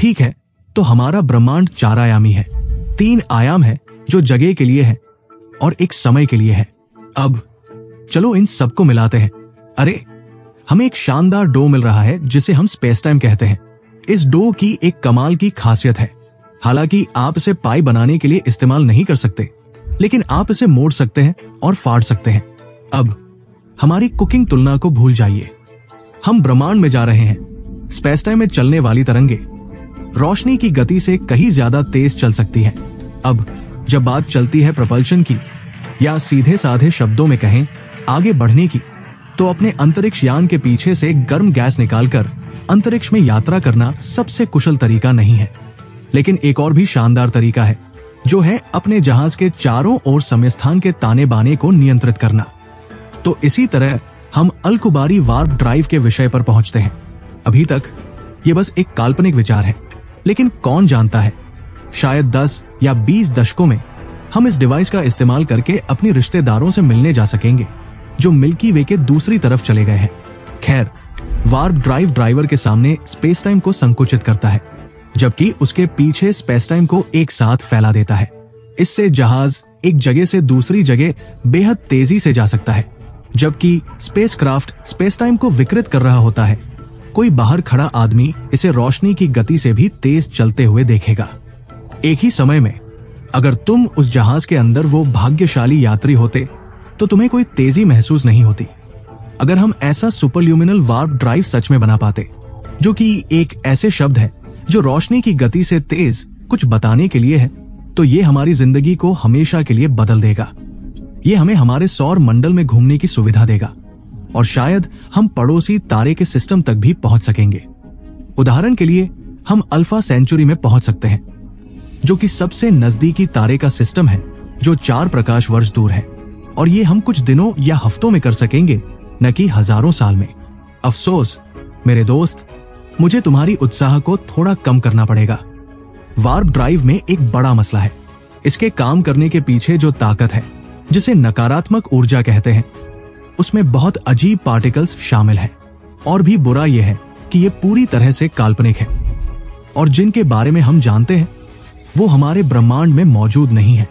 ठीक है, तो हमारा ब्रह्मांड 4 आयामी है। 3 आयाम है जो जगह के लिए है और एक समय के लिए है। अब चलो इन सबको मिलाते हैं। अरे, हमें एक शानदार डो मिल रहा है जिसे हम स्पेस टाइम कहते हैं। इस डो की एक कमाल की खासियत है। हालांकि आप इसे पाई बनाने के लिए इस्तेमाल नहीं कर सकते, लेकिन आप इसे मोड़ सकते हैं और फाड़ सकते हैं। अब हमारी कुकिंग तुलना को भूल जाइए। हम ब्रह्मांड में जा रहे हैं। स्पेस टाइम में चलने वाली तरंगे रोशनी की गति से कहीं ज्यादा तेज चल सकती हैं। अब जब बात चलती है प्रपल्शन की, या सीधे साधे शब्दों में कहें आगे बढ़ने की, तो अपने अंतरिक्ष यान के पीछे से गर्म गैस निकालकर अंतरिक्ष में यात्रा करना सबसे कुशल तरीका नहीं है। लेकिन एक और भी शानदार तरीका है, जो है अपने जहाज के चारों ओर समय स्थान के ताने बाने को नियंत्रित करना। तो इसी तरह हम अल-कुबारी वार्प ड्राइव के विषय पर पहुंचते हैं। अभी तक ये बस एक काल्पनिक विचार है, लेकिन कौन जानता है, शायद 10 या 20 दशकों में हम इस डिवाइस का इस्तेमाल करके अपने रिश्तेदारों से मिलने जा सकेंगे जो मिल्की वे के दूसरी तरफ चले गए हैं। खैर, वार्प ड्राइव ड्राइवर के सामने स्पेस टाइम को संकुचित करता है, जबकि उसके पीछे स्पेस टाइम को एक साथ फैला देता है। इससे जहाज एक जगह से दूसरी जगह बेहद तेजी से जा सकता है, जबकि स्पेसक्राफ्ट स्पेस टाइम को विकृत कर रहा होता है। कोई बाहर खड़ा आदमी इसे रोशनी की गति से भी तेज चलते हुए देखेगा। एक ही समय में अगर तुम उस जहाज के अंदर वो भाग्यशाली यात्री होते तो तुम्हें कोई तेजी महसूस नहीं होती। अगर हम ऐसा सुपरल्यूमिनल वार्प ड्राइव सच में बना पाते, जो कि एक ऐसे शब्द है जो रोशनी की गति से तेज कुछ बताने के लिए है, तो ये हमारी जिंदगी को हमेशा के लिए बदल देगा। ये हमें हमारे सौर मंडल में घूमने की सुविधा देगा और शायद हम पड़ोसी तारे के सिस्टम तक भी पहुंच सकेंगे। उदाहरण के लिए हम अल्फा सेंचुरी में पहुंच सकते हैं, जो कि सबसे नजदीकी तारे का सिस्टम है, जो 4 प्रकाश वर्ष दूर है, और ये हम कुछ दिनों या हफ्तों में कर सकेंगे, न कि हजारों साल में। अफसोस मेरे दोस्त, मुझे तुम्हारी उत्साह को थोड़ा कम करना पड़ेगा। वार्प ड्राइव में एक बड़ा मसला है। इसके काम करने के पीछे जो ताकत है, जिसे नकारात्मक ऊर्जा कहते हैं, उसमें बहुत अजीब पार्टिकल्स शामिल हैं। और भी बुरा यह है कि यह पूरी तरह से काल्पनिक है, और जिनके बारे में हम जानते हैं वो हमारे ब्रह्मांड में मौजूद नहीं है।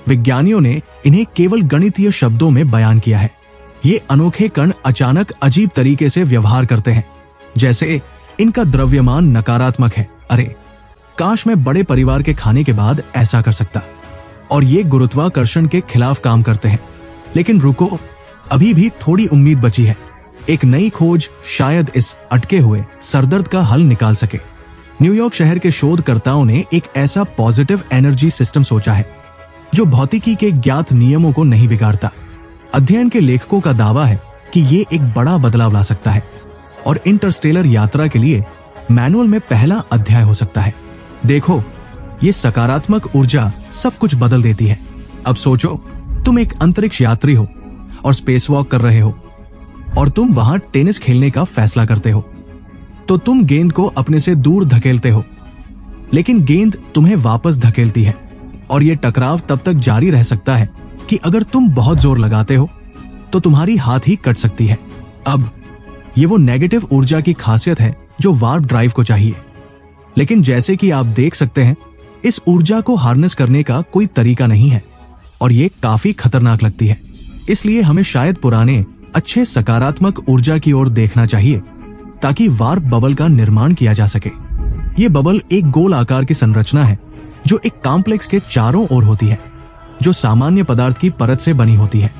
विज्ञानियों ने इन्हें केवल गणितीय शब्दों में बयान किया है। ये अनोखे कण अचानक अजीब तरीके से व्यवहार करते हैं, जैसे इनका द्रव्यमान नकारात्मक है। अरे काश मैं बड़े परिवार के खाने के बाद ऐसा कर सकता। और ये गुरुत्वाकर्षण के खिलाफ काम करते हैं। लेकिन रुको, अभी भी थोड़ी उम्मीद बची है। एक नई खोज शायद इस अटके हुए सरदर्द का हल निकाल सके। न्यूयॉर्क शहर के शोधकर्ताओं ने एक ऐसा पॉजिटिव एनर्जी सिस्टम सोचा है जो भौतिकी के ज्ञात नियमों को नहीं बिगाड़ता। अध्ययन के लेखकों का दावा है कि ये एक बड़ा बदलाव ला सकता है और इंटरस्टेलर यात्रा के लिए मैनुअल में पहला अध्याय हो सकता है। देखो, ये सकारात्मक ऊर्जा सब कुछ बदल देती है। अब सोचो, तुम एक अंतरिक्ष यात्री हो और स्पेस वॉक कर रहे हो, और तुम वहां टेनिस खेलने का फैसला करते हो। तो तुम गेंद को अपने से दूर धकेलते हो, लेकिन गेंद तुम्हें वापस धकेलती है, और ये टकराव तब तक जारी रह सकता है कि अगर तुम बहुत जोर लगाते हो तो तुम्हारी हाथ ही कट सकती है। अब ये वो नेगेटिव ऊर्जा की खासियत है जो वार्प ड्राइव को चाहिए। लेकिन जैसे कि आप देख सकते हैं, इस ऊर्जा को हार्नेस करने का कोई तरीका नहीं है, और ये काफी खतरनाक लगती है। इसलिए हमें शायद पुराने अच्छे सकारात्मक ऊर्जा की ओर देखना चाहिए, ताकि वार्प बबल का निर्माण किया जा सके। ये बबल एक गोल आकार की संरचना है जो एक कॉम्प्लेक्स के चारों ओर होती है, जो सामान्य पदार्थ की परत से बनी होती है।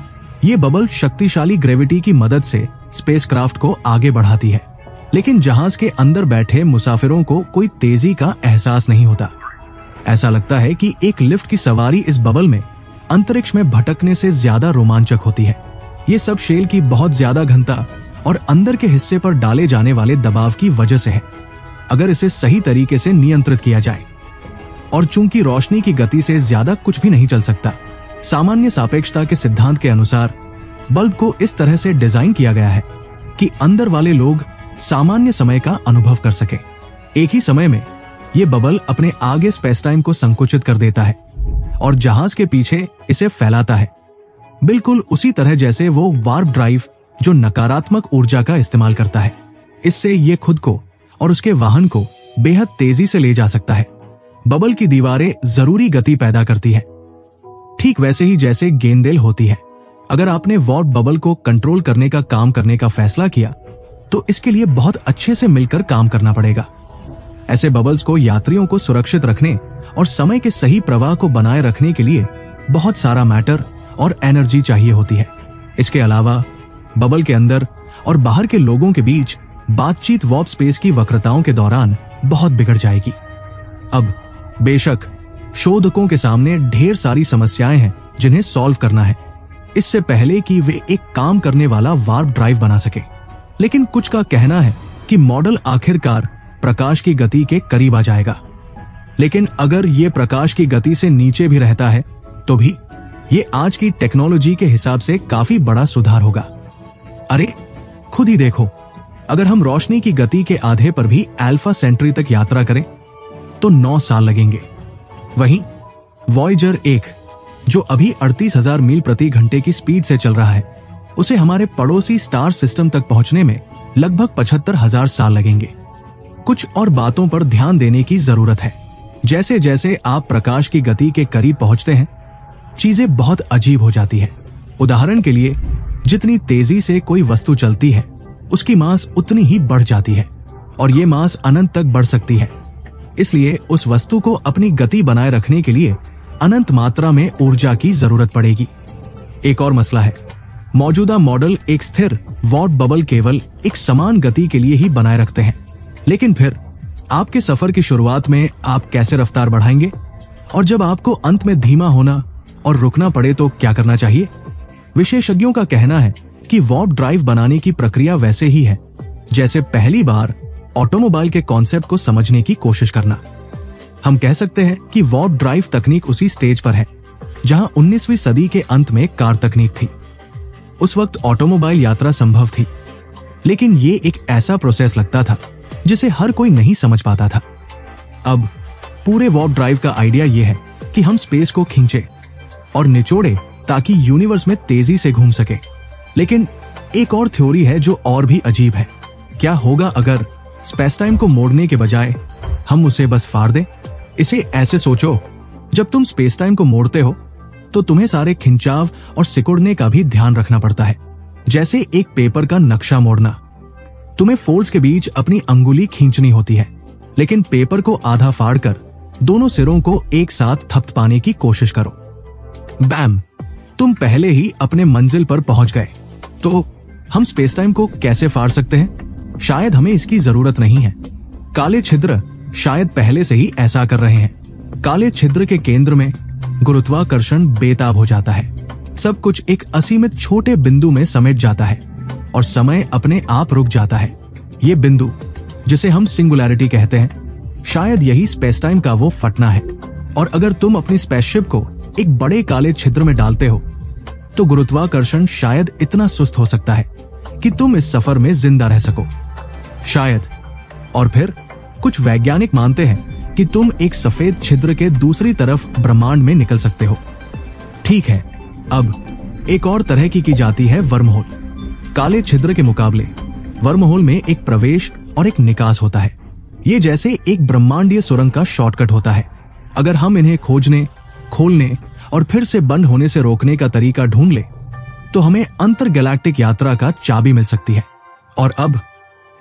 ये बबल शक्तिशाली ग्रेविटी की मदद से स्पेसक्राफ्ट को आगे बढ़ाती है, लेकिन जहाज के अंदर बैठे मुसाफिरों को कोई तेजी का एहसास नहीं होता। ऐसा लगता है कि एक लिफ्ट की सवारी इस बबल में अंतरिक्ष में भटकने से ज्यादा रोमांचक होती है। ये सब शेल की बहुत ज्यादा घनता और अंदर के हिस्से पर डाले जाने वाले दबाव की वजह से है, अगर इसे सही तरीके से नियंत्रित किया जाए। और चूंकि रोशनी की गति से ज्यादा कुछ भी नहीं चल सकता, सामान्य सापेक्षता के सिद्धांत के अनुसार बल्ब को इस तरह से डिजाइन किया गया है कि अंदर वाले लोग सामान्य समय का अनुभव कर सके। एक ही समय में ये बबल अपने आगे स्पेस टाइम को संकुचित कर देता है और जहाज के पीछे इसे फैलाता है, बिल्कुल उसी तरह जैसे वो वार्प ड्राइव जो नकारात्मक ऊर्जा का इस्तेमाल करता है। इससे ये खुद को और उसके वाहन को बेहद तेजी से ले जा सकता है। बबल की दीवारें जरूरी गति पैदा करती है, ठीक वैसे ही जैसे गेंदेल होती है। अगर आपने वार्प बबल को कंट्रोल करने का काम करने का फैसला किया तो इसके लिए बहुत अच्छे से मिलकर काम करना पड़ेगा। ऐसे बबल्स को यात्रियों को सुरक्षित रखने और समय के सही प्रवाह को बनाए रखने के लिए बहुत सारा मैटर और एनर्जी चाहिए होती है। इसके अलावा बबल के अंदर और बाहर के लोगों के बीच बातचीत वार्प स्पेस की वक्रताओं के दौरान बहुत बिगड़ जाएगी। अब बेशक शोधकों के सामने ढेर सारी समस्याएं हैं जिन्हें सॉल्व करना है इससे पहले कि वे एक काम करने वाला वार्प ड्राइव बना सके, लेकिन कुछ का कहना है कि मॉडल आखिरकार प्रकाश की गति के करीब आ जाएगा। लेकिन अगर ये प्रकाश की गति से नीचे भी रहता है तो भी ये आज की टेक्नोलॉजी के हिसाब से काफी बड़ा सुधार होगा। अरे खुद ही देखो, अगर हम रोशनी की गति के आधे पर भी अल्फा सेंचुरी तक यात्रा करें तो 9 साल लगेंगे। वहीं वॉयेजर 1 जो अभी 38,000 मील प्रति घंटे की स्पीड से चल रहा है, उसे हमारे पड़ोसी स्टार सिस्टम तक पहुंचने में लगभग 75,000 साल लगेंगे। कुछ और बातों पर ध्यान देने की जरूरत है। जैसे जैसे आप प्रकाश की गति के करीब पहुंचते हैं, चीजें बहुत अजीब हो जाती है। उदाहरण के लिए, जितनी तेजी से कोई वस्तु चलती है उसकी मास उतनी ही बढ़ जाती है और ये मास अनंत तक बढ़ सकती है। इसलिए उस वस्तु को अपनी गति बनाए रखने के लिए अनंत मात्रा में ऊर्जा की जरूरत पड़ेगी। एक और मसला है, मौजूदा मॉडल एक स्थिर वार्प बबल केवल एक समान गति के लिए ही बनाए रखते हैं। लेकिन फिर आपके सफर की शुरुआत में आप कैसे रफ्तार बढ़ाएंगे, और जब आपको अंत में धीमा होना और रुकना पड़े तो क्या करना चाहिए? विशेषज्ञों का कहना है कि वार्प ड्राइव बनाने की प्रक्रिया वैसे ही है जैसे पहली बार ऑटोमोबाइल के कॉन्सेप्ट को समझने की कोशिश करना। हम कह सकते हैं कि वार्प ड्राइव तकनीक उसी स्टेज पर है जहां 19वीं सदी के अंत में कार तकनीक थी। उस वक्त ऑटोमोबाइल यात्रा संभव थी, लेकिन ये एक ऐसा प्रोसेस लगता था जिसे हर कोई नहीं समझ पाता था। अब पूरे वार्प ड्राइव का आइडिया यह है कि हम स्पेस को खींचे और निचोड़े ताकि यूनिवर्स में तेजी से घूम सके। लेकिन एक और थ्योरी है जो और भी अजीब है। क्या होगा अगर स्पेस टाइम को मोड़ने के बजाय हम उसे बस फाड़ दें? इसे ऐसे सोचो, जब तुम स्पेस टाइम को मोड़ते हो तो तुम्हें सारे खिंचाव और सिकुड़ने का भी ध्यान रखना पड़ता है, जैसे एक पेपर का नक्शा मोड़ना। तुम्हें फोल्ड्स के बीच अपनी अंगुली खींचनी होती है, लेकिन पेपर को आधा फाड़कर दोनों सिरों को एक साथ थपथ पाने की कोशिश करो। बैम, तुम पहले ही अपने मंजिल पर पहुंच गए। तो हम स्पेस टाइम को कैसे फाड़ सकते हैं? शायद हमें इसकी जरूरत नहीं है। काले छिद्र शायद पहले से ही ऐसा कर रहे हैं। काले छिद्र के केंद्र में गुरुत्वाकर्षण बेताब हो जाता है। सब कुछ एक असीमित छोटे बिंदु में समेट जाता है और समय अपने आप रुक जाता है। ये बिंदु, जिसे हम सिंगुलैरिटी कहते हैं, शायद यही स्पेस टाइम का वो फटना है। और अगर तुम अपनी स्पेसशिप को एक बड़े काले छिद्र में डालते हो तो गुरुत्वाकर्षण शायद इतना सुस्त हो सकता है कि तुम इस सफर में जिंदा रह सको, शायद। और फिर कुछ वैज्ञानिक मानते हैं कि तुम एक सफेद छिद्र के दूसरी तरफ ब्रह्मांड में निकल सकते हो। ठीक है, अब एक और तरह की जाती है वर्महोल। काले छिद्र के मुकाबले वर्महोल में एक प्रवेश और एक निकास होता है। ये जैसे एक ब्रह्मांडीय सुरंग का शॉर्टकट होता है। अगर हम इन्हें खोजने, खोलने और फिर से बंद होने से रोकने का तरीका ढूंढ ले तो हमें अंतर गैलेक्टिक यात्रा का चाबी मिल सकती है। और अब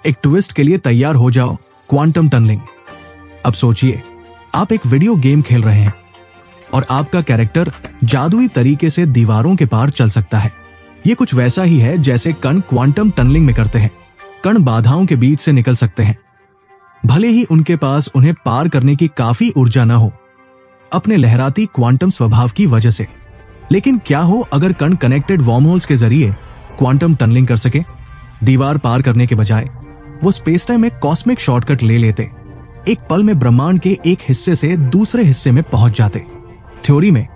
एक ट्विस्ट के लिए तैयार हो जाओ, क्वांटम टनलिंग। अब सोचिए, आप एक वीडियो गेम खेल रहे हैं और आपका कैरेक्टर जादुई तरीके से दीवारों के पार चल सकता है। ये कुछ वैसा ही है जैसे कण क्वांटम टनलिंग में करते हैं। कण बाधाओं के बीच से निकल सकते हैं, भले ही उनके पास उन्हें पार करने की काफी ऊर्जा न हो, अपने लहराती क्वांटम स्वभाव की वजह से। लेकिन क्या हो अगर कण कनेक्टेड वर्महोल्स के जरिए क्वांटम टनलिंग कर सके? दीवार पार करने के बजाय वो स्पेस टाइम में कॉस्मिक शॉर्टकट ले लेते, एक पल में ब्रह्मांड के एक हिस्से से दूसरे हिस्से में पहुंच जाते। थ्योरी में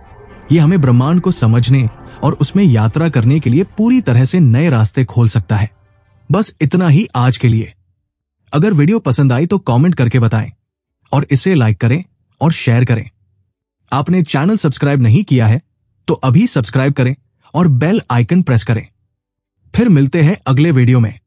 ये हमें ब्रह्मांड को समझने और उसमें यात्रा करने के लिए पूरी तरह से नए रास्ते खोल सकता है। बस इतना ही आज के लिए। अगर वीडियो पसंद आई तो कमेंट करके बताएं और इसे लाइक करें और शेयर करें। आपने चैनल सब्सक्राइब नहीं किया है तो अभी सब्सक्राइब करें और बेल आइकन प्रेस करें। फिर मिलते हैं अगले वीडियो में।